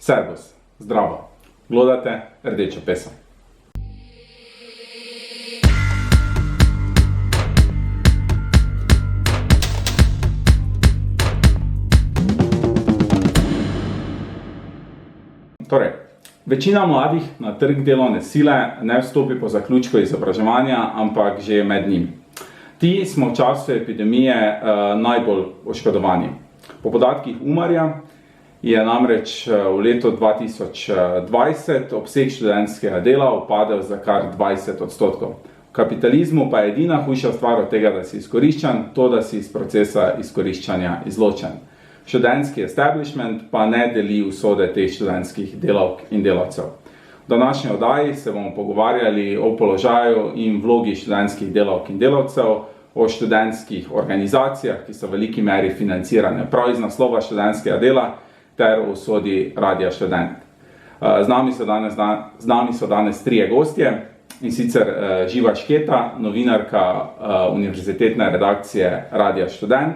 Servus, zdravo, gledate Rdečo pesem. Torej, večina mladih na trg delovne sile ne vstopi po zaključku izobraževanja, ampak že med njim. Ti smo v času epidemije najbolj oškodovani. Po podatkih Umarja je namreč v letu 2020 obseg študentskega dela upadel za kar 20%. V kapitalizmu pa je edina hujša stvar od tega, da si izkoriščan, to, da si iz procesa izkoriščanja izločen. Študentski establishment pa ne deli usode teh študentskih delavk in delavcev. V današnji oddaji se bomo pogovarjali o položaju in vlogi študentskih delavk in delavcev, o študentskih organizacijah, ki so v veliki meri financirane prav iz naslova študentskega dela, ter o usodi Radia Študent. Z nami so danes trije gostje, in sicer Živa Šketa, novinarka univerzitetne redakcije Radia Študent,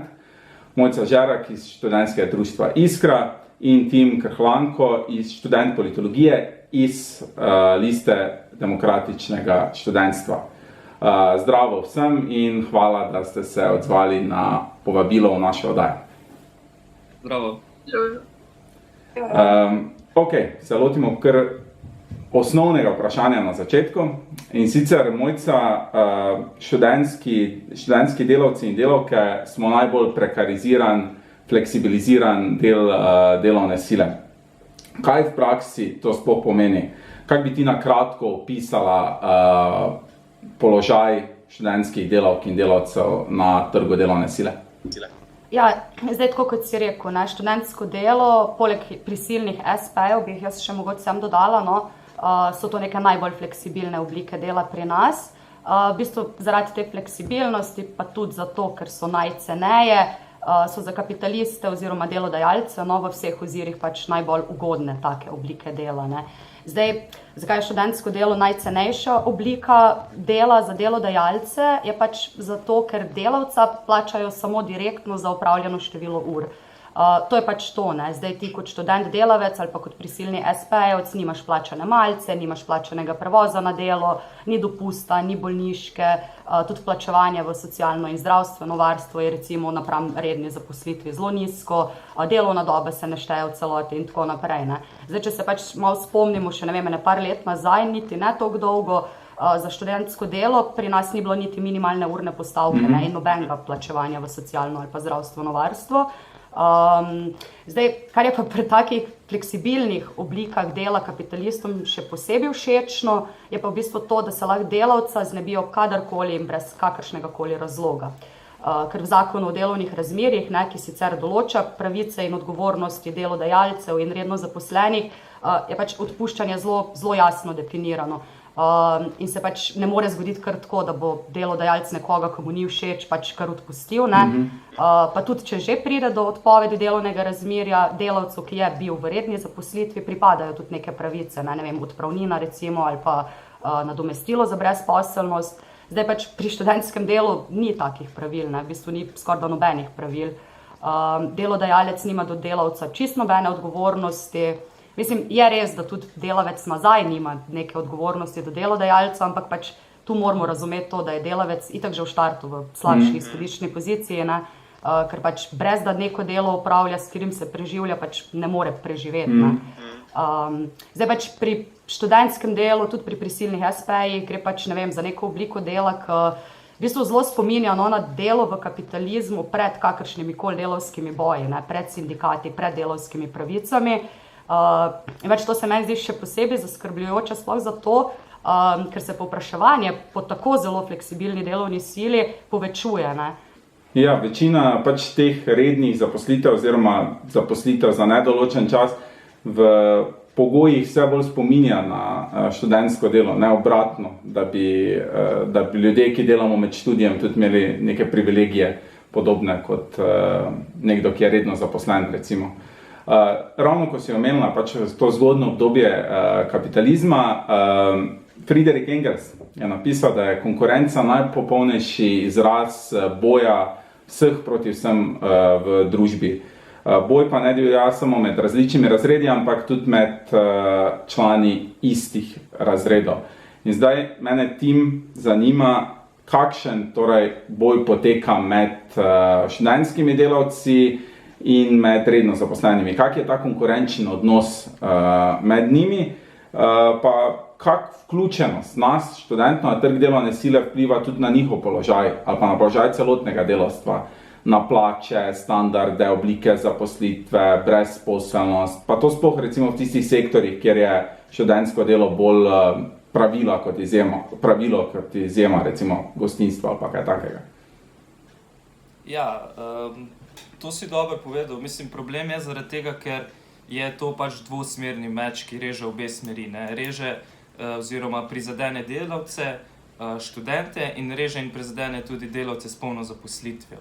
Mojca Žerak iz študentskega društva Iskra in Tim Krhlanko iz študent politologije iz liste demokratičnega študentstva. Zdravo vsem in hvala, da ste se odzvali na povabilo v našo oddajo. Zdravo. Ok, se lotimo kar osnovnega vprašanja na začetku. In sicer, Mojca, študentski delavci in delavke smo najbolj prekariziran, fleksibiliziran del delovne sile. Kaj v praksi to sploh pomeni? Kaj bi ti na kratko opisala položaj študentskih delavk in delavcev na trgu delovne sile? Ja, zdaj tako kot si rekel, študentsko delo, poleg prisilnih SP-jev, bi jaz še mogoče sem dodala, so to neke najbolj fleksibilne oblike dela pri nas. V bistvu zaradi te fleksibilnosti, pa tudi zato, ker so najceneje, so za kapitaliste oziroma delodajalce v vseh ozirih pač najbolj ugodne take oblike dela. Zdaj, zakaj je študentsko delo najcenejša oblika dela za delodajalce? Je pač zato, ker delavca plačajo samo direktno za opravljeno število ur. To je pač to, zdaj ti kot študent delavec ali pa kot prisilni SP-jevec nimaš plačane malice, nimaš plačanega prevoza na delo, ni dopusta, ni bolniške, tudi plačevanje v socialno in zdravstveno varstvo je recimo napram redni zaposlitvi zelo nizko, delovna doba se ne šteje v celoti in tako naprej. Zdaj, če se pač malo spomnimo še par let nazaj, niti ne toliko dolgo, za študentsko delo pri nas ni bilo niti minimalne urne postavke in nobenega plačevanja v socialno ali pa zdravstveno varstvo. Zdaj, kar je pa pri takih fleksibilnih oblikah dela kapitalistom še posebej všečno, je pa v bistvu to, da se lahko delavca znebijo kadarkoli in brez kakršnega koli razloga. Ker v zakonu o delovnih razmerjih, ki sicer določa pravice in odgovornosti delodajalcev in redno zaposlenih, je pač odpuščanje zelo jasno definirano. In se pač ne more zgoditi kar tako, da bo delodajalec nekoga, ki mu ni všeč, pač kar odpustil. Pa tudi, če že pride do odpovedi delovnega razmerja, delavcu, ki je bil v redni zaposlitvi, pripadajo tudi neke pravice, odpravnina recimo ali pa nadomestilo za brezposelnost. Zdaj pač pri študentskem delu ni takih pravil, v bistvu ni skoraj nobenih pravil. Delodajalec nima do delavca čisto nobene odgovornosti. Mislim, je res, da tudi delavec nazaj nima neke odgovornosti do delodajalca, ampak pač tu moramo razumeti to, da je delavec itak že v štartu v slabši izhodiščni poziciji, ker pač brez da neko delo opravlja, s katerim se preživlja, pač ne more preživeti. Zdaj pač pri študentskem delu, tudi pri prisilnih SP-jih, gre pač, za neko obliko dela, ki v bistvu zelo spominja na delo v kapitalizmu pred kakršnimi koli delavskimi boji, pred sindikati, pred delavskimi pravicami. In več to se meni zdi še posebej zaskrbljujoče, sploh zato, ker se povpraševanje po tako zelo fleksibilni delovni sili povečuje. Ja, večina pač teh rednih zaposlitev oziroma zaposlitev za nedoločen čas v pogojih vse bolj spominja na študentsko delo, ne obratno, da bi ljudje, ki delamo med študijem, tudi imeli neke privilegije podobne kot nekdo, ki je redno zaposlen, recimo. Ravno ko si omenila pač to zgodno obdobje kapitalizma, Friedrich Engels je napisal, da je konkurenca najpopolnejši izraz boja vseh proti vsem v družbi. Boj pa ne divja samo med različnimi razredi, ampak tudi med člani istih razredov. In zdaj mene tim zanima, kakšen torej boj poteka med študentskimi delavci in med redno zaposlenimi. Kak je ta konkurenčen odnos med njimi, pa kak vključenost nas, študentov, na trg delovne sile vpliva tudi na njihov položaj ali pa na položaj celotnega delavstva, na plače, standarde, oblike zaposlitve, brezposelnost, pa to sploh recimo v tistih sektorjih, kjer je študentsko delo bolj pravilo kot izjema, recimo gostinstvo ali pa kaj takega. Ja, to si dobro povedal. Mislim, problem je zaradi tega, ker je to pač dvosmerni meč, ki reže obe smeri, ne? Reže oziroma prizadene delavce, študente in reže in prizadene tudi delavce s polno zaposlitvijo.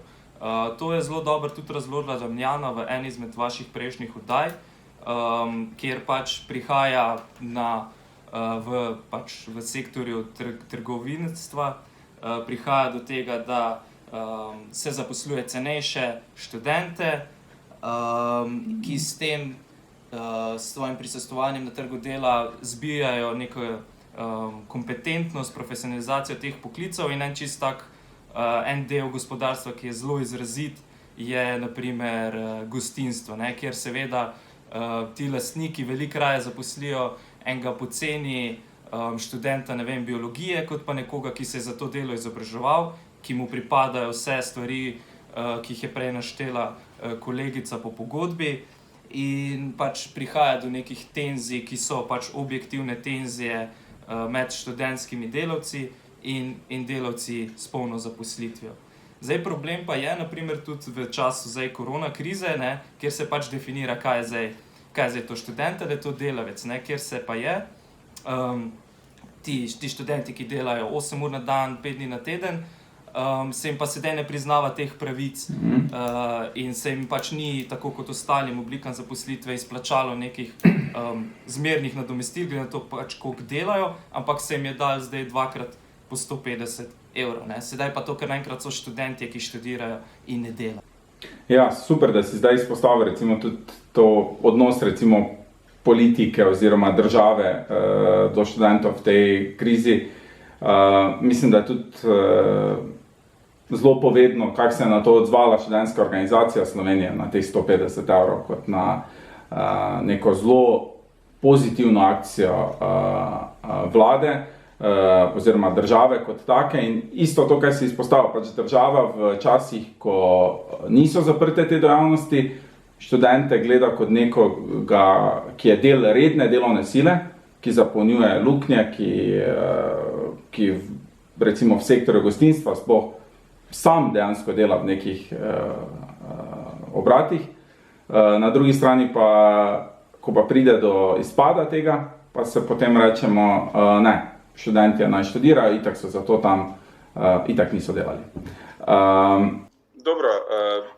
To je zelo dobro tudi razložila Damjana v eni izmed vaših prejšnjih oddaj, kjer pač prihaja v sektorju trgovinstva, prihaja do tega, da se zaposluje cenejše študente, ki s tem s svojim prisostvovanjem na trgu dela zbijajo neko kompetentnost, profesionalizacijo teh poklicev in en del gospodarstva, ki je zelo izrazit, je na primer gostinstvo, ne, kjer seveda ti lastniki veliko raje zaposlijo enega poceni študenta, ne vem, biologije, kot pa nekoga, ki se je za to delo izobraževal, ki mu pripadajo vse stvari, ki jih je prej naštela kolegica po pogodbi, in pač prihaja do nekih tenzij, ki so pač objektivne tenzije med študentskimi delavci in delavci s polno zaposlitvijo. Zdaj problem pa je, na primer, tudi v času zdaj korona krize, ne, kjer se pač definira, kaj je zdaj to študent ali je to delavec, ne, kjer se pa je ti študenti, ki delajo 8 ur na dan, 5 dni na teden, se jim pa sedaj ne priznava teh pravic in se jim pač ni, tako kot ostalim oblikam zaposlitve, izplačalo nekih zmernih nadomestil, glede na to pač, koliko delajo, ampak se jim je dal zdaj dvakrat po 150 evrov. Ne? Sedaj pa to, ker naenkrat so študentje, ki študirajo in ne delajo. Ja, super, da si zdaj izpostavil recimo tudi to odnos recimo politike oziroma države do študentov v tej krizi. Mislim, da je tudi zelo povedno, kako se je na to odzvala študentska organizacija Slovenije na teh 150 evrov kot na neko zelo pozitivno akcijo vlade oziroma države kot take. In isto to, kar si izpostavil, pač država v časih, ko niso zaprte te dejavnosti, študente gleda kot nekoga, ki je del redne delovne sile, ki zapolnjuje luknje, ki recimo v sektorju gostinstva sploh sam dejansko dela v nekih obratih. Na drugi strani pa, ko pa pride do izpada tega, pa se potem rečemo, ne, študentje naj študirajo, itak so zato tam, itak niso delali. Dobro,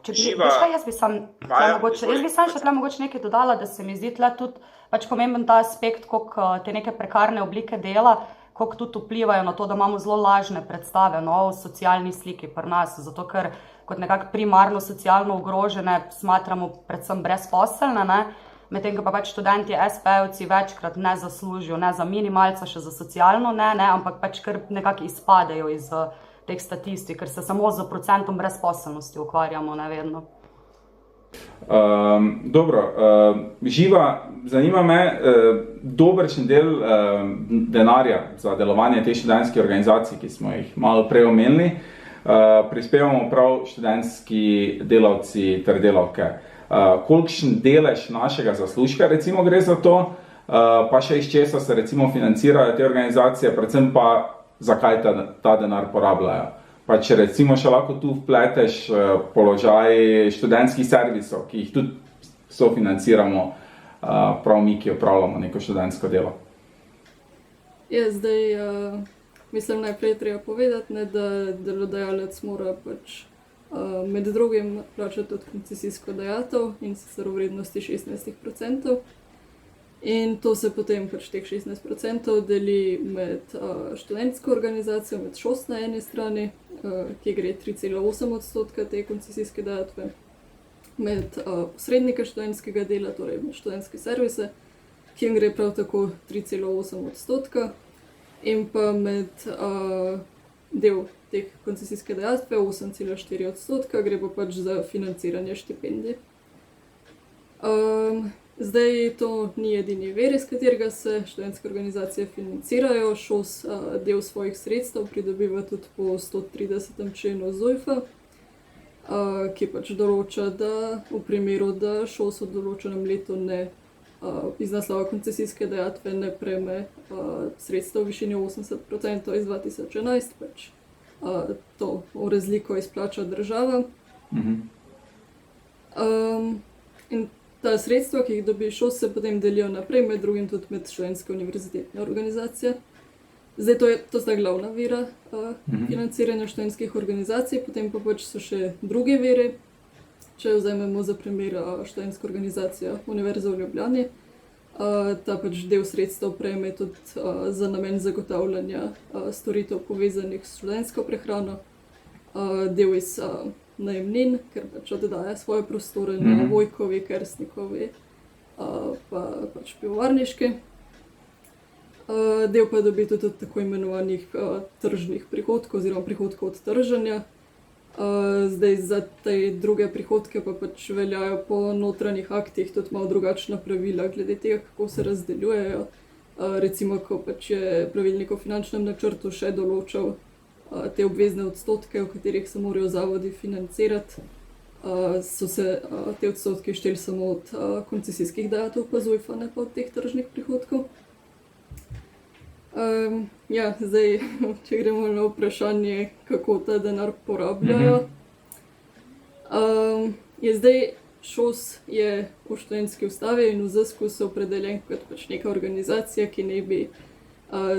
Živa... Jaz bi sam še tle mogoče nekaj dodala, da se mi zdi tle tudi pač pomemben ta aspekt, koliko te neke prekarne oblike dela, koliko tudi vplivajo na to, da imamo zelo lažne predstave o socialni sliki pri nas, zato ker kot nekako primarno socialno ogrožene smatramo predvsem brezposelne, ne? Medtem ko pa pač študenti SP-jevci večkrat ne zaslužijo, ne za minimalca, še za socialno ne, ampak pač kar nekako izpadejo iz teh statistik, ker se samo z procentom brezposelnosti ukvarjamo, ne vedno. Dobro, Živa, zanima me, dobršen del denarja za delovanje teh študentskih organizacij, ki smo jih malo prej omenili, prispevamo prav študentski delavci ter delavke. Kolikšen delež našega zaslužka recimo gre za to, pa še iz česa se recimo financirajo te organizacije, predvsem pa zakaj ta denar porabljajo. Pa če recimo še lahko tu vpleteš položaj študentskih servisov, ki jih tudi sofinanciramo prav mi, ki opravljamo neko študentsko delo. Ja, zdaj mislim najprej treba povedati, ne, da delodajalec mora pač med drugim plačati tudi koncesijsko dajatev in sicer v vrednosti 16%. In to se potem pač teh 16% deli med študentsko organizacijo, med ŠOS na eni strani, ki gre 3,8% te koncesijske dajatve, med posrednike študentskega dela, torej med študentske servise, ki jim gre prav tako 3,8%, in pa med del teh koncesijske dajatve 8,4%, gre pa pač za financiranje štipendij. Zdaj to ni edini vir, iz katerega se študentske organizacije financirajo. ŠOS del svojih sredstev pridobiva tudi po 130. členu ZUJF-a, ki pač določa, da v primeru, da ŠOS v določenem letu iz naslova koncesijske dajatve ne prejme sredstev v višini 80% iz 2011, pač to v razliko izplača država. In ta sredstva, ki jih dobi ŠOS, se potem delijo naprej, med drugim tudi med študentske univerzitetne organizacije. Zdaj to sta glavna vira financiranja študentskih organizacij, potem pa pač so še drugi viri. Če vzamemo za primer študentsko organizacijo Univerze v Ljubljani, ta pač del sredstev prejme tudi za namen zagotavljanja storitev povezanih s študentsko prehrano, del iz najemnin, ker pač oddaja svoje prostore na Vojkovi, Kersnikovi, pa pač pivovarniški. Del pa dobi tudi od tako imenovanih tržnih prihodkov oziroma prihodkov od trženja. Zdaj za te druge prihodke pa pač veljajo po notranjih aktih tudi malo drugačna pravila glede tega, kako se razdeljujejo. Recimo, ko pač je pravilnik o finančnem načrtu še določal te obvezne odstotke, v katerih se morajo zavodi financirati, so se te odstotke šteli samo od koncesijskih dajatev pa ZUJF-a, ne pa od teh tržnih prihodkov. Zdaj, če gremo na vprašanje, kako ta denar porabljajo. Je zdaj ŠOS je v študentski ustavi in v ZSKU opredeljen kot pač neka organizacija, ki naj bi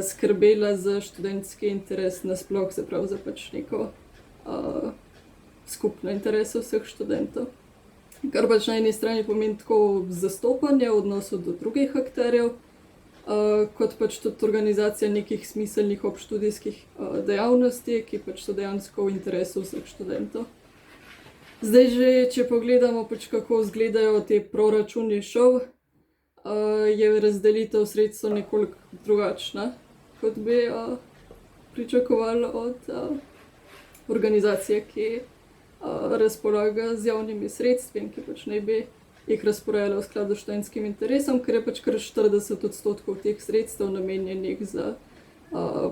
skrbela za študentski interes nasploh, se pravi za pač neko skupno interese vseh študentov. Kar pač na eni strani pomeni tako zastopanje v odnosu do drugih akterjev, kot pač tudi organizacija nekih smiselnih obštudijskih dejavnosti, ki pač so dejansko v interesu vseh študentov. Zdaj že, če pogledamo pač kako izgledajo te proračuni ŠOU, je razdelitev sredstev nekoliko drugačna, kot bi pričakovali od organizacije, ki razpolaga z javnimi sredstvi in ki pač naj bi jih razporejala v skladu s študentskim interesom, ker je pač kar 40% teh sredstev namenjenih za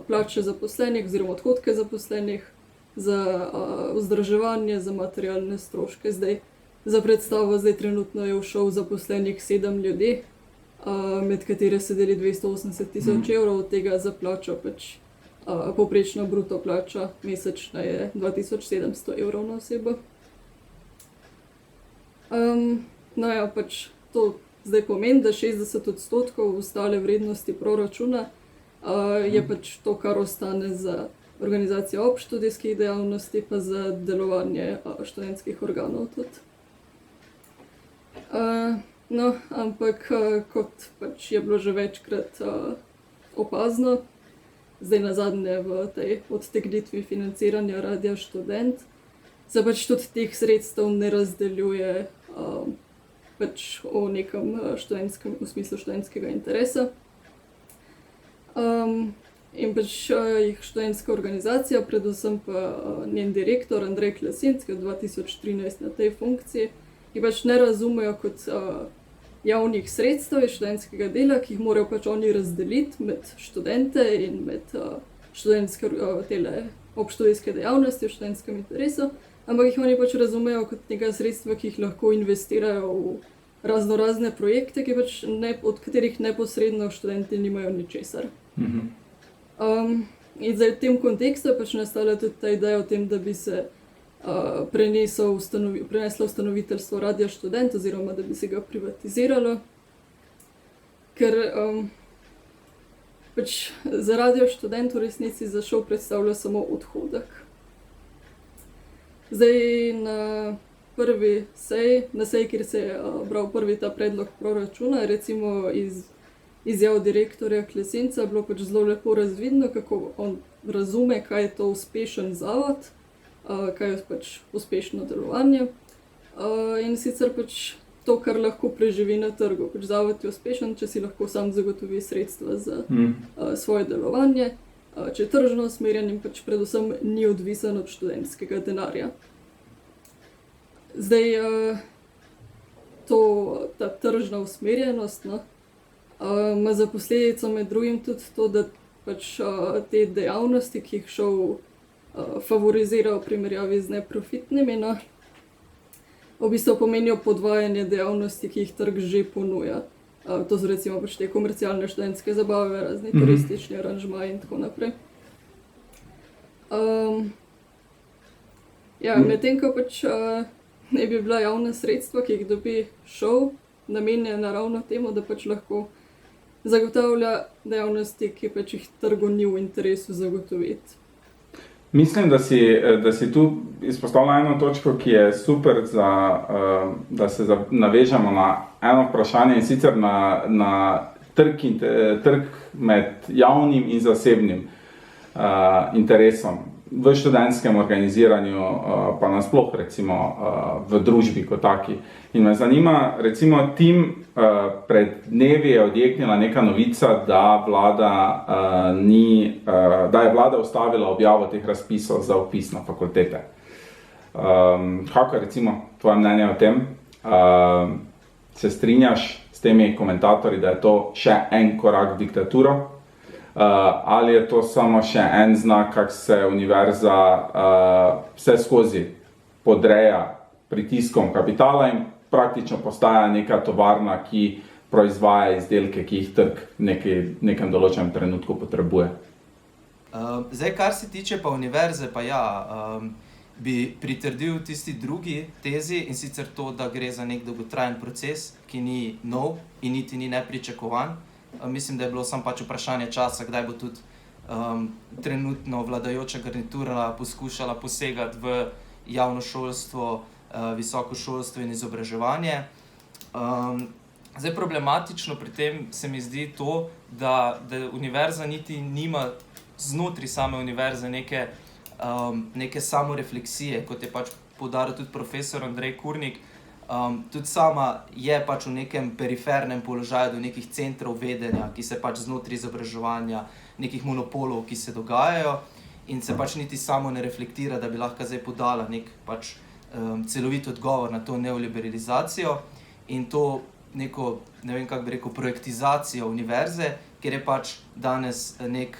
plače zaposlenih oziroma odhodke zaposlenih, za vzdrževanje, za materialne stroške. Zdaj, za predstavo, trenutno je v ŠOU zaposlenih 7 ljudi, med katere se deli 280 000 evrov, od tega za plačo pač povprečna bruto plača mesečna je 2700 evrov na osebo. Pač to zdaj pomeni, da 60% ostale vrednosti proračuna je pač to, kar ostane za organizacijo obštudijskih dejavnosti, pa za delovanje študentskih organov tudi. Ampak kot pač je bilo že večkrat opazno, zdaj nazadnje v tej odtegnitvi financiranja Radia Študent, se pač tudi teh sredstev ne razdeljuje pač v nekem študentskem, v smislu študentskega interesa. In pač jih študentska organizacija, predvsem pa njen direktor Andrej Klesinc, ki je od 2013 na tej funkciji, ki pač ne razumejo kot javnih sredstev iz študentskega dela, ki jih morajo pač oni razdeliti med študente in med študentske obštudijske dejavnosti v študentskem interesu, ampak jih oni pač razumejo kot neka sredstva, ki jih lahko investirajo v raznorazne projekte, ki pač od katerih neposredno študenti nimajo ničesar. In zdaj v tem kontekstu je pač nastala tudi ta ideja o tem, da bi se preneslo ustanoviteljstvo Radia Študent oziroma da bi se ga privatiziralo, ker pač za Radio Študent v resnici za ŠOU predstavlja samo odhodek. Zdaj na prvi seji, kjer se je bral prvi ta predlog proračuna, recimo iz izjav direktorja Klesinca, bilo pač zelo lepo razvidno, kako on razume, kaj je to uspešen zavod, kaj je pač uspešno delovanje. In sicer pač to, kar lahko preživi na trgu. Pač zavod je uspešen, če si lahko sam zagotovi sredstva za svoje delovanje, če je tržno usmerjen in pač predvsem ni odvisen od študentskega denarja. Zdaj, ta tržna usmerjenost ima za posledico med drugim tudi to, da pač te dejavnosti, ki jih šov favorizira v primerjavi z neprofitnimi, v bistvu pomenijo podvajanje dejavnosti, ki jih trg že ponuja. To so recimo pač te komercialne študentske zabave, razni turistični aranžmaji in tako naprej. Medtem ko pač ne bi bila javna sredstva, ki jih dobi šov, namenjena ravno temu, da pač lahko zagotavlja dejavnosti, ki pač jih trgu ni v interesu zagotoviti. Mislim, da si tu izpostavila eno točko, ki je super, da se navežemo na eno vprašanje, in sicer na trg med javnim in zasebnim interesom v študentskem organiziranju, pa nasploh recimo v družbi kot taki. In me zanima, recimo Tim, pred dnevi je odjeknila neka novica, da je vlada ustavila objavo teh razpisov za vpis na fakultete. Kako je recimo tvoje mnenje o tem? Se strinjaš s temi komentatorji, da je to še en korak v diktaturo? Ali je to samo še en znak, kako se univerza vse skozi podreja pritiskom kapitala in praktično postaja neka tovarna, ki proizvaja izdelke, ki jih trg v nekem določenem trenutku potrebuje? Zdaj, kar se tiče pa univerze, pa bi pritrdil tisti drugi tezi, in sicer to, da gre za nek dolgotrajen proces, ki ni nov in niti ni nepričakovan. Mislim, da je bilo samo pač vprašanje časa, kdaj bo tudi trenutno vladajoča garnitura poskušala posegati v javno šolstvo, visoko šolstvo in izobraževanje. Zdaj, problematično pri tem se mi zdi to, da univerza niti nima znotraj same univerze neke samorefleksije, kot je pač poudaril tudi profesor Andrej Kurnik. Tudi sama je pač v nekem perifernem položaju do nekih centrov vedenja, ki se pač znotraj izobraževanja, nekih monopolov, ki se dogajajo, in se pač niti samo ne reflektira, da bi lahko zdaj podala nek pač celovit odgovor na to neoliberalizacijo in to neko, ne vem kako bi rekel, projektizacijo univerze, kjer je pač danes nek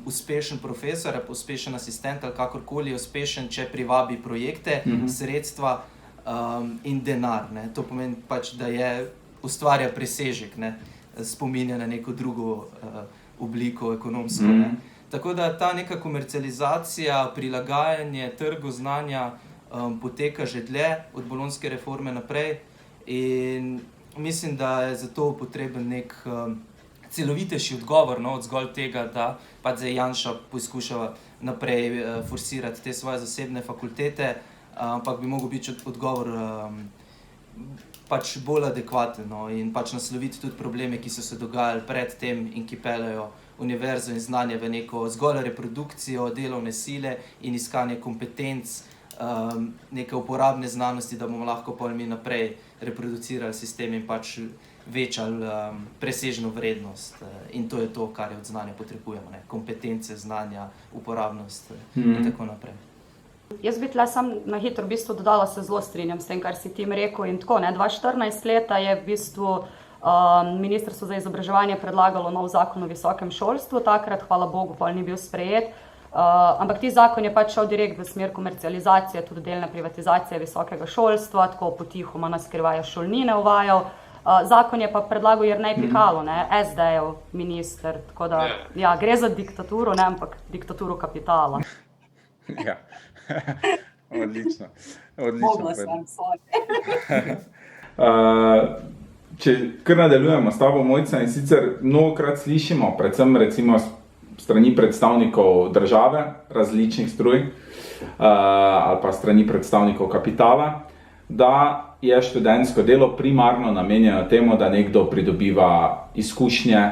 uspešen profesor, uspešen asistent ali kakorkoli je uspešen, če privabi projekte, sredstva in denar. To pomeni pač, da ustvarja presežek, spominja na neko drugo obliko ekonomsko. Tako da ta neka komercializacija, prilagajanje trgu znanja poteka že dlje od bolonjske reforme naprej in mislim, da je zato potreben nek celovitejši odgovor od zgolj tega, da pač zdaj Janša poskuša naprej forsirati te svoje zasebne fakultete, ampak bi mogel biti odgovor pač bolj adekvaten in pač nasloviti tudi probleme, ki so se dogajali pred tem in ki peljejo univerzo in znanje v neko zgolj reprodukcijo delovne sile in iskanje kompetenc, neke uporabne znanosti, da bomo lahko pol mi naprej reproducirali sistem in pač večali presežno vrednost. In to je to, kar od znanja potrebujemo. Kompetence, znanja, uporabnost in tako naprej. Jaz bi tle sam na hitro v bistvu dodala, se zelo strinjam s tem, kar si Tim rekel. In tako, 2014 leta je v bistvu Ministrstvo za izobraževanje predlagalo nov zakon o visokem šolstvu. Takrat, hvala Bogu, pa ni bil sprejet. Ampak ti zakon je pač šel direkt v smer komercializacije, tudi delne privatizacije visokega šolstva, tako potihoma na skrivaj šolnine uvajal. Zakon je pa predlagal Jernej Pikalo, SD-jev minister, tako da gre za diktaturo, ampak diktaturo kapitala. Ja, odlično. Mogla sem, sorry. Če kar nadaljujemo s tabo, Mojca, in sicer mnogokrat slišimo, predvsem recimo strani predstavnikov države, različnih struj, ali pa strani predstavnikov kapitala, da je študentsko delo primarno namenjeno temu, da nekdo pridobiva izkušnje,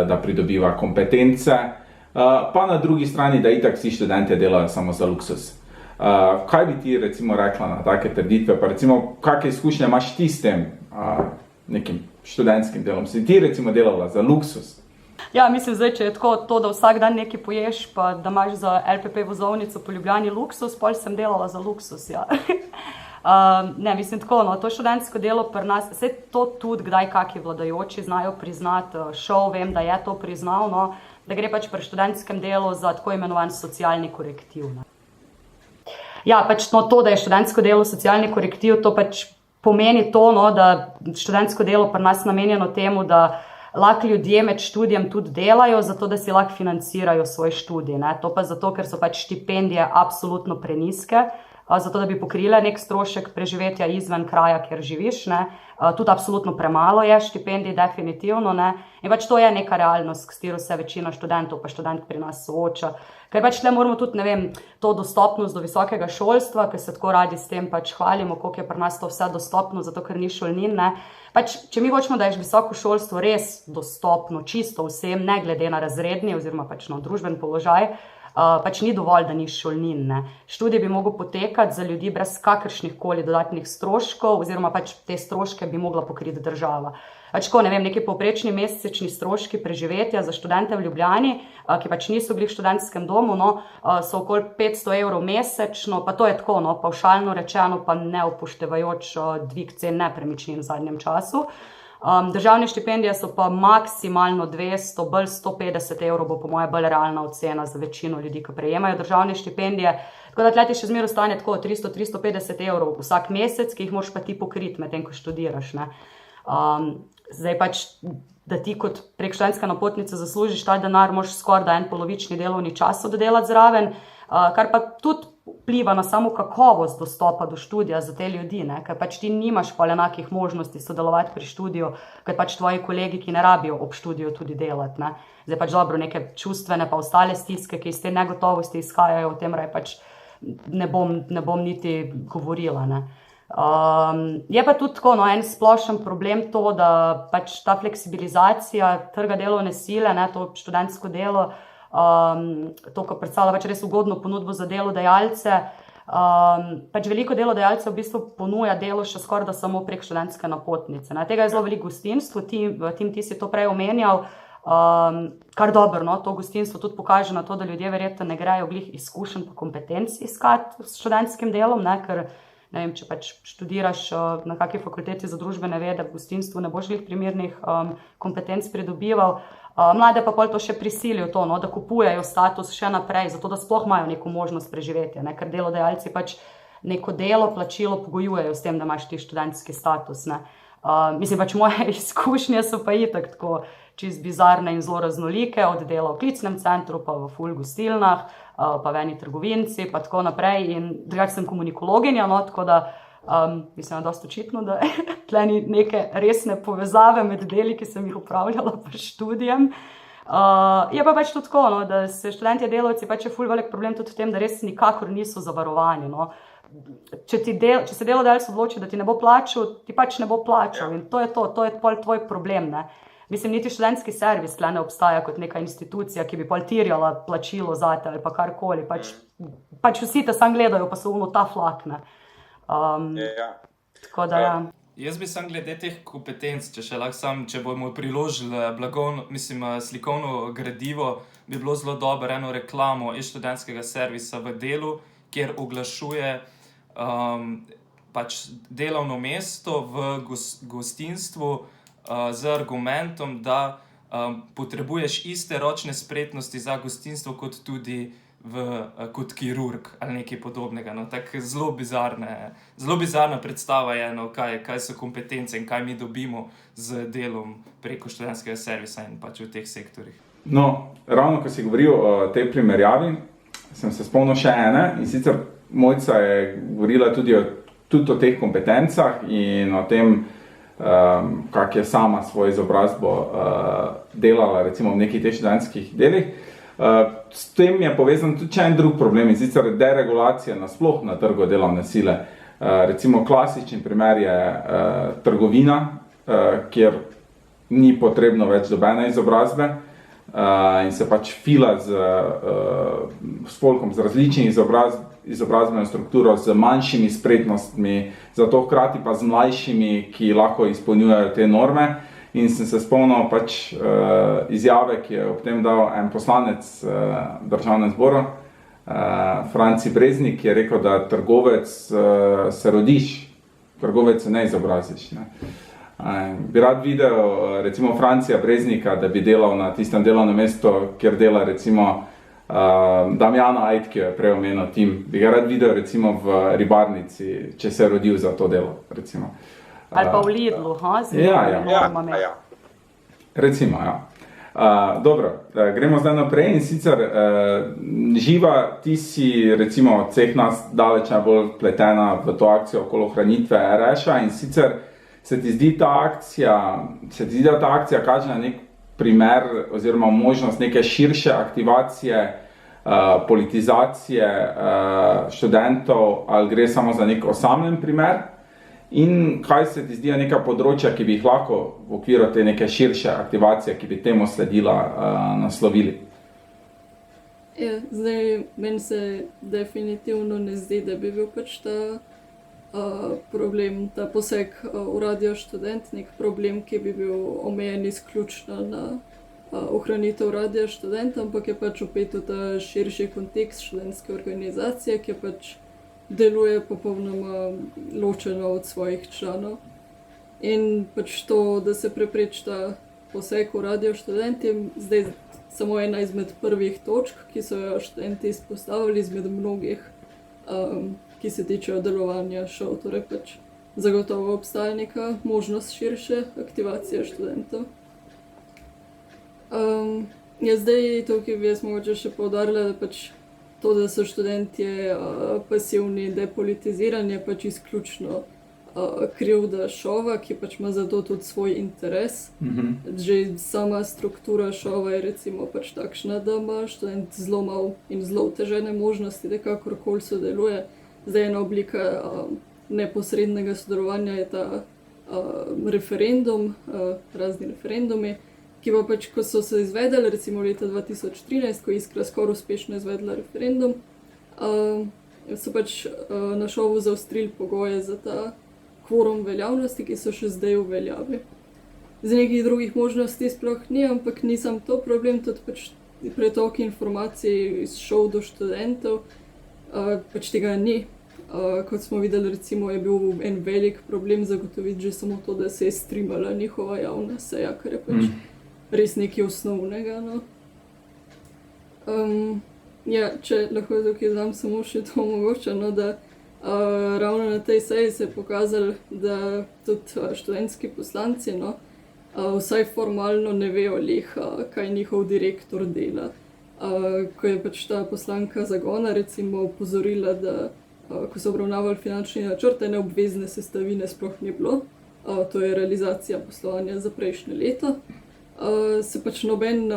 da pridobiva kompetence, pa na drugi strani, da itak vsi študentje delajo samo za luksus. Kaj bi ti recimo rekla na take trditve, pa recimo kakšne izkušnje imaš ti s tem nekim študentskim delom? Si ti recimo delala za luksus? Ja, mislim zdaj, če je tako to, da vsak dan nekaj poješ, pa da imaš za LPP vozovnico po Ljubljani luksus, pol sem delala za luksus, ja. Ne, mislim tako, no, to študentsko delo pri nas, vse to tudi kdaj kaki vladajoči znajo priznati, šov vem, da je to priznal, no, da gre pač pri študentskem delu za tako imenovan socialni korektiv. Ne. Ja, pač no, to, da je študentsko delo socialni korektiv, to pač pomeni to, no, da študentsko delo pri nas namenjeno temu, da lahko ljudje med študijem tudi delajo, zato da si lahko financirajo svoj študij. Ne. To pa zato, ker so pač štipendije absolutno preniske, zato da bi pokrile nek strošek preživetja izven kraja, kjer živiš. Ne. Tudi absolutno premalo je štipendij, definitivno. Ne. In pač to je neka realnost, s katero se večina študentov pa študent pri nas sooča. Ker pač tle moramo tudi, ne vem, to dostopnost do visokega šolstva, ker se tako radi s tem pač hvalimo, koliko je pri nas to vse dostopno, zato ker ni šolnin, ne. Pač, če mi hočemo, da je visoko šolstvo res dostopno, čisto vsem, ne glede na razredni oziroma pač na družben položaj, pač ni dovolj, da ni šolnin, ne. Študij bi mogel potekati za ljudi brez kakršnih koli dodatnih stroškov oziroma pač te stroške bi mogla pokriti država. Pač ko, ne vem, neki povprečni mesečni stroški preživetja za študente v Ljubljani, ki pač niso bili v študentskem domu, no, so okoli 500 evrov mesečno, pa to je tako, no, pavšalno rečeno, pa ne upoštevajoč dvig cen nepremičnin v zadnjem času. Državne štipendije so pa maksimalno 200, bolj 150 evrov bo po moje bolj realna ocena za večino ljudi, ki prejemajo državne štipendije. Tako da tleti še zmeraj ostane tako 300-350 evrov vsak mesec, ki jih moraš pa ti pokriti medtem, ko študiraš, ne. Zdaj pač, da ti kot prek študentska napotnica zaslužiš ta denar, moraš skoraj da en polovični delovni čas oddelati zraven, kar pa tudi vpliva na samo kakovost dostopa do študija za te ljudi, ne? Ker pač ti nimaš pa enakih možnosti sodelovati pri študiju, ker pač tvoji kolegi, ki ne rabijo ob študiju tudi delati, ne? Zdaj pač dobro, neke čustvene pa ostale stiske, ki iz te negotovosti izhajajo, o tem raje pač ne bom niti govorila, ne? Je pa tudi tako, no, en splošen problem to, da pač ta fleksibilizacija trga delovne sile, ne, to študentsko delo, to, ko predstavlja pač res ugodno ponudbo za delodajalce, pač veliko delodajalcev v bistvu ponuja delo še skoraj da samo prek študentske napotnice, ne. Tega je zelo veliko gostinstvo, ti si to prej omenjal, kar dobro, no, to gostinstvo tudi pokaže na to, da ljudje verjetno ne grejo glih izkušenj pa kompetenc iskati s študentskim delom, ne, ker ne vem, če pač študiraš na kakšni fakulteti za družbene vede, v gostinstvu ne boš glih primernih kompetenc pridobival. Mlade pa pol to še prisilijo to, no, da kupujejo status še naprej, zato da sploh imajo neko možnost preživetja, ne, ker delodajalci pač neko delo, plačilo pogojujejo s tem, da imaš ti študentski status, ne. Mislim pač moje izkušnje so pa itak tako čisto bizarne in zelo raznolike, od dela v klicnem centru, pa v ful gostilnah, pa v eni trgovinci, pa tako naprej, in drugače sem komunikologinja, no, tako da mislim, da je dosti očitno, da tle ni neke resne povezave med deli, ki sem jih upravljala pri študijem. Je pa pač tudi tako, no, da se študentje delavci pač je ful velik problem tudi v tem, da res nikakor niso zavarovani, no. Če se delodajalec odloči, da ti ne bo plačal, ti pač ne bo plačal in to je pol tvoj problem, ne. Mislim, niti študentski servis tle ne obstaja kot neka institucija, ki bi pol terjala plačilo zate ali pa karkoli, pač vsi te sam gledajo, pa so ono ta flak, ne. Tako da, ja. Jaz bi sam glede teh kompetenc, če bomo priložili slikovno gradivo, bi bilo zelo dobro eno reklamo iz študentskega servisa v Delu, kjer oglašuje pač delovno mesto v gostinstvu z argumentom, da potrebuješ iste ročne spretnosti za gostinstvo kot tudi kot kirurg ali nekaj podobnega. No, tako zelo bizarna predstava je, no, kaj so kompetence in kaj mi dobimo z delom preko študentskega servisa in pač v teh sektorjih. No, ravno ko si govoril o tej primerjavi, sem se spomnil še ene, in sicer Mojca je govorila tudi o teh kompetencah in o tem, kak je sama svojo izobrazbo delala recimo v nekih teh študentskih delih. S tem je povezan tudi en drug problem, in sicer deregulacija nasploh na trgu delovne sile. Recimo klasični primer je trgovina, kjer ni potrebno več dobene izobrazbe in se pač fila s folkom z različnih izobrazbeno strukturo z manjšimi spretnostmi, zato hkrati pa z mlajšimi, ki lahko izpolnjujejo te norme. In sem se spomnil pač izjave, ki je ob tem dal en poslanec Državnem zboru, Franci Breznik, ki je rekel, da trgovec se rodiš, trgovec se ne izobraziš. Ne. Bi rad videl recimo Francija Breznika, da bi delal na tistem delovnem mestu, kjer dela recimo Damjana Ait, ki je prej omenil Tim. Bi ga rad videl recimo v ribarnici, če se je rodil za to delo, recimo. Ali pa v Lidlu, Ja. Recimo, ja. Dobro, gremo zdaj naprej in sicer Živa, ti si recimo od vseh nas daleč najbolj vpletena v to akcijo okoli ohranitve RŠ-a in sicer se ti zdi ta akcija kaže na nek primer oziroma možnost neke širše aktivacije, politizacije študentov, ali gre samo za nek osamljen primer? In kaj se ti zdi neka področja, ki bi jih lahko v okviru te neke širše aktivacije, ki bi temu sledila, naslovili? Ja, zdaj, meni se definitivno ne zdi, da bi bil pač ta problem, ta poseg v Radio Študent, nek problem, ki bi bil omejen izključno na ohranitev Radia Študent, ampak je pač opet v ta širši kontekst študentske organizacije, ki pač deluje popolnoma ločeno od svojih članov. In pač to, da se prepreči ta poseg v Radio Študent, je zdaj samo ena izmed prvih točk, ki so jo študenti izpostavili izmed mnogih, ki se tičejo delovanja šov. Torej pač zagotovo obstaja neka možnost širše aktivacije študentov. Zdaj tukaj bi jaz mogoče še poudarila, da pač to, da so študentje pasivni, depolitizirani, je pač izključno krivda šova, ki pač ima zato tudi svoj interes. Že sama struktura šova je recimo pač takšna, da ima študent zelo malo in zelo otežene možnosti, da kakorkoli sodeluje. Zdaj ena oblika neposrednega sodelovanja je ta referendum, razni referendumi, ki pa pač, ko so se izvedeli, recimo leta 2013, ko je Iskra skoraj uspešno izvedla referendum, so pač na šovu zaostrili pogoje za ta kvorum veljavnosti, ki so še zdaj v veljavi. Z nekih drugih možnosti sploh ni, ampak ni sam to problem, tudi pač pretok informacij iz šov do študentov, pač tega ni. Kot smo videli, recimo, je bil en velik problem zagotoviti že samo to, da se je streamala njihova javna seja, kar je pač res nekaj osnovnega. No. Če lahko tukaj dam samo še to mogoče, no, da ravno na tej seji se je pokazalo, da tudi študentski poslanci, no, vsaj formalno ne vejo lih, kaj njihov direktor dela. Ko je pač ta poslanka Zagona recimo opozorila, da ko so obravnavali finančni načrt, ene obvezne sestavine sploh ni bilo, to je realizacija poslovanja za prejšnje leto, se pač noben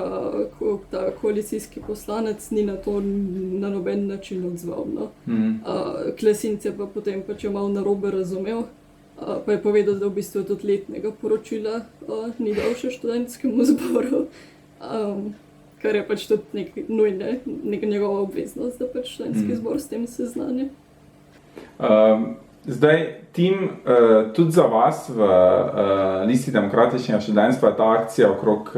ta koalicijski poslanec ni na to na noben način odzval. No. Klesinc je pa potem pač jo malo narobe razumel, pa je povedal, da v bistvu tudi letnega poročila ni dal še študentskemu zboru, kar je pač tudi neka njegova obveznost, da pač študentski zbor s tem seznani. Zdaj, Tim, tudi za vas v Listi demokratičnega študentstva je ta akcija okrog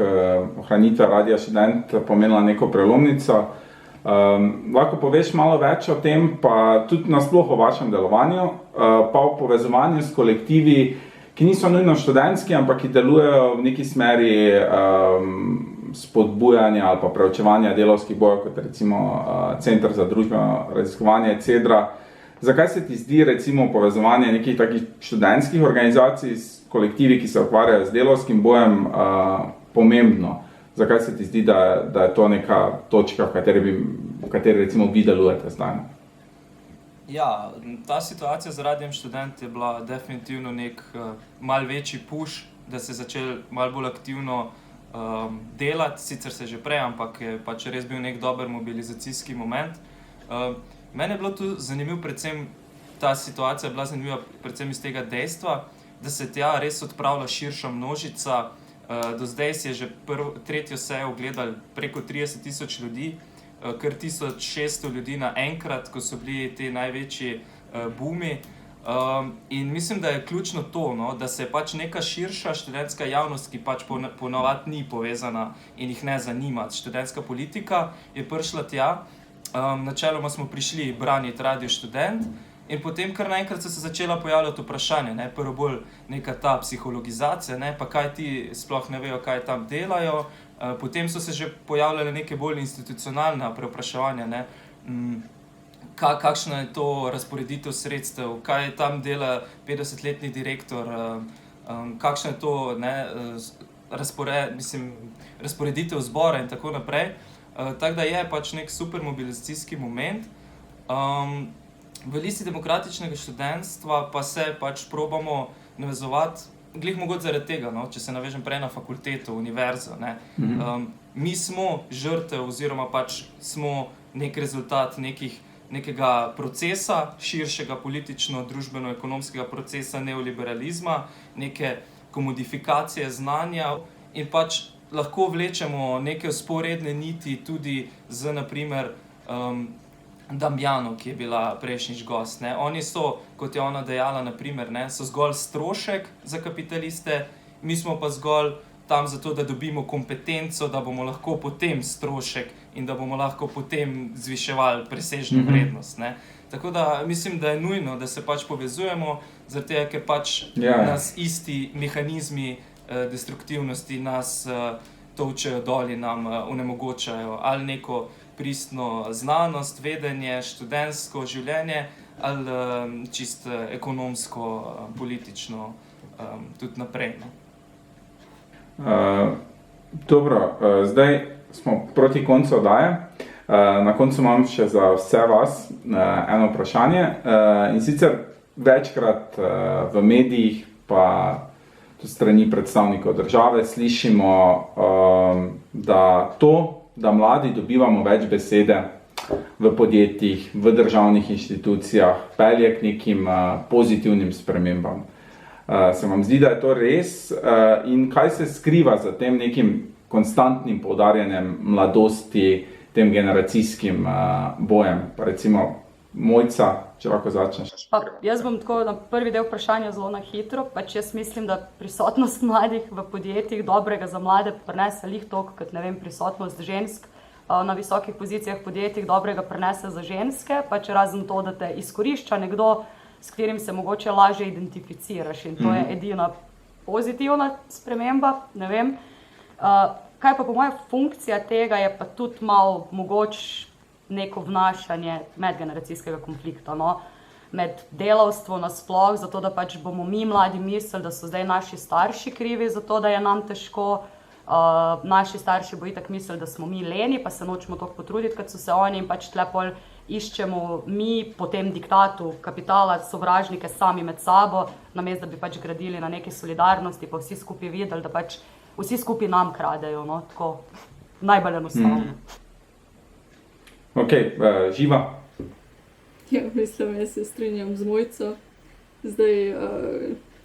ohranitve Radia Študent pomenila neko prelomnico. Lahko poveš malo več o tem, pa tudi nasploh o vašem delovanju, pa o povezovanju s kolektivi, ki niso nujno študentski, ampak ki delujejo v neki smeri spodbujanja ali pa preučevanja delavskih bojev, kot recimo Center za družbeno raziskovanje CEDRA. Zakaj se ti zdi recimo povezovanje nekih takih študentskih organizacij s kolektivi, ki se ukvarjajo z delavskim bojem, pomembno? Zakaj se ti zdi, da je to neka točka, v kateri recimo vi delujete zdaj? Ja, ta situacija z Radiem Študent je bila definitivno nek mal večji push, da se je začel mal bolj aktivno delati, sicer se že prej, ampak je pač res bil nek dober mobilizacijski moment. Mene je bilo tu zanimivo, predvsem ta situacija je bila zanimiva predvsem iz tega dejstva, da se tja res odpravlja širša množica. Do zdaj si je že tretjo sejo ogledali preko 30 000 ljudi, kar 1600 ljudi naenkrat, ko so bili ti največji bumi. In mislim, da je ključno to, no, da se pač neka širša študentska javnost, ki pač ponavadi ni povezana in jih ne zanima študentska politika, je prišla tja. Načeloma smo prišli braniti Radio Študent in potem kar naenkrat so se začela pojavljati vprašanja, ne, prvo bolj neka ta psihologizacija, ne, pa kaj ti sploh ne vejo, kaj tam delajo. Potem so se že pojavljale neke bolj institucionalne preopraševanja, ne, kakšna je to razporeditev sredstev, kaj tam dela 50-letni direktor, kakšna je to, ne, razporeditev zbora in tako naprej. Tako da je pač nek super mobilizacijski moment. V Listi demokratičnega študentstva pa se pač probamo navezovati, glih mogoče zaradi tega, no, če se navežem prej na fakulteto, univerzo, ne. Mi smo žrtev oziroma pač smo nek rezultat nekega procesa, širšega politično-družbeno-ekonomskega procesa neoliberalizma, neke komodifikacije znanja in pač lahko vlečemo neke vzporedne niti tudi z, na primer, Damjano, ki je bila prejšnjič gost, ne. Oni so, kot je ona dejala, na primer, ne, so zgolj strošek za kapitaliste, mi smo pa zgolj tam zato, da dobimo kompetenco, da bomo lahko potem strošek in da bomo lahko potem zviševali presežno vrednost, ne. Tako da mislim, da je nujno, da se pač povezujemo, zaradi tega, ker pač nas isti mehanizmi destruktivnosti nas tolčejo dol in nam onemogočajo ali neko pristno znanost, vedenje, študentsko življenje ali čisto ekonomsko, politično tudi naprej, ne. Dobro, zdaj smo proti koncu oddaje. Na koncu imam še za vse vas eno vprašanje. In sicer večkrat v medijih pa tudi strani predstavnikov države slišimo, da mladi dobivamo več besede v podjetjih, v državnih inštitucijah, pelje k nekim pozitivnim spremembam. Se vam zdi, da je to res? In kaj se skriva za tem nekim konstantnim poudarjanjem mladosti, tem generacijskim bojem? Pa recimo Mojca, če lahko začneš. Jaz bom tako na prvi del vprašanja zelo na hitro. Pač jaz mislim, da prisotnost mladih v podjetjih dobrega za mlade prinese lih toliko, kot, ne vem, prisotnost žensk na visokih pozicijah v podjetjih dobrega prinese za ženske, pač razen to, da te izkorišča nekdo, s katerim se mogoče lažje identificiraš in to je edina pozitivna sprememba, ne vem. Kaj pa po moje funkcija tega je pa tudi malo mogoče neko vnašanje medgeneracijskega konflikta, no? Med delavstvo nasploh, zato da pač bomo mi mladi mislili, da so zdaj naši starši krivi za to, da je nam težko. Naši starši bo itak mislili, da smo mi leni, pa se nočemo toliko potruditi, kot so se oni in pač tle pol iščemo mi po tem diktatu kapitala sovražnike sami med sabo, namesto da bi pač gradili na neki solidarnosti, pa vsi skupaj videli, da pač vsi skupaj nam kradejo, no? Tako najbolj enostavno. Ok, Živa? Ja, mislim, jaz se strinjam z Mojco. Zdaj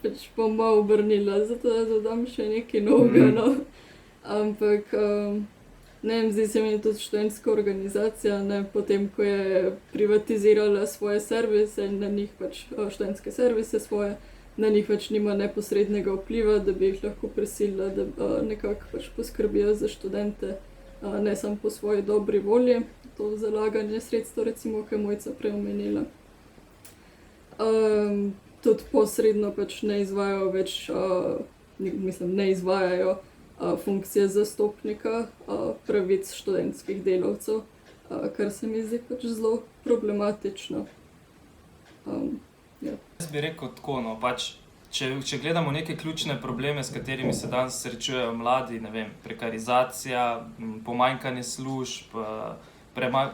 pač bom malo obrnila, zato da dodam še nekaj novega, no. Ampak, ne vem, zdi se mi tudi študentska organizacija, ne, potem, ko je privatizirala svoje servise in na njih pač študentske servise svoje, na njih pač nima neposrednega vpliva, da bi jih lahko prisilila, da nekako pač poskrbijo za študente, ne samo po svoji dobri volji, to zalaganje sredstev, recimo, ki je Mojca prej omenila. Tudi posredno pač ne izvajajo več, ne izvajajo funkcije zastopnika pravic študentskih delavcev, kar se mi zdi pač zelo problematično. Ja. Jaz bi rekel tako, no, pač, če gledamo neke ključne probleme, s katerimi se danes srečujejo mladi, ne vem, prekarizacija, pomanjkanje služb,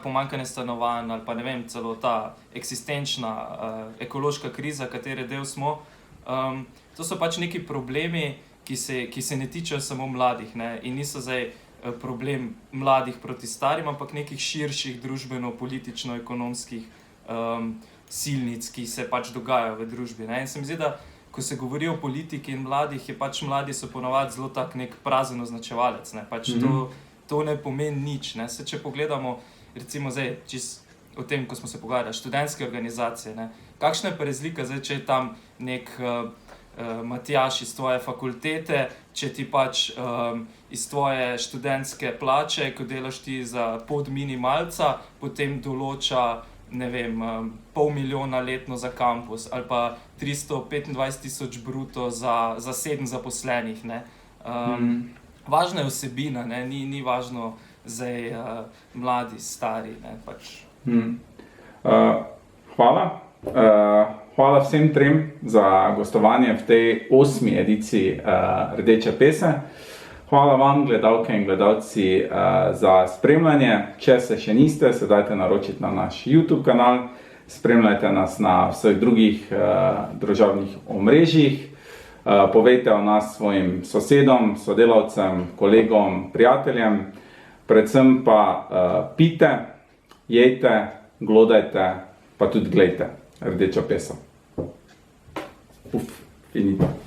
pomanjkanje stanovanj ali pa ne vem, celo ta eksistenčna ekološka kriza, katere del smo, to so pač neki problemi, ki se ne tičejo samo mladih, ne, in niso zdaj problem mladih proti starim, ampak nekih širših družbeno-politično-ekonomskih silnic, ki se pač dogajajo v družbi, ne. In se mi zdi, da ko se govori o politiki in mladih, je pač mladi so ponavadi zelo tak nek prazen označevalec, ne, pač to ne pomeni nič, ne. Se če pogledamo recimo zdaj, čist o tem, ko smo se pogovarjali, študentske organizacije, ne? Kakšna je pa razlika zdaj, če je tam nek Matjaž iz tvoje fakultete, če ti pač iz tvoje študentske plače, ko delaš ti za pod minimalca, potem določa, ne vem, 500 000 letno za kampus ali pa 325 000 bruto za 7 zaposlenih, ne. Važna je vsebina, ne, ni važno zdaj mladi, stari, ne, pač. Hvala. Hvala vsem trem za gostovanje v tej 8. ediciji Rdeče pese. Hvala vam, gledalke in gledalci, za spremljanje. Če se še niste, se dajte naročiti na naš YouTube kanal. Spremljajte nas na vseh drugih družabnih omrežjih. Povejte o nas svojim sosedom, sodelavcem, kolegom, prijateljem. Predvsem pa pijte, jejte, glodajte, pa tudi glejte Rdečo peso. Finito.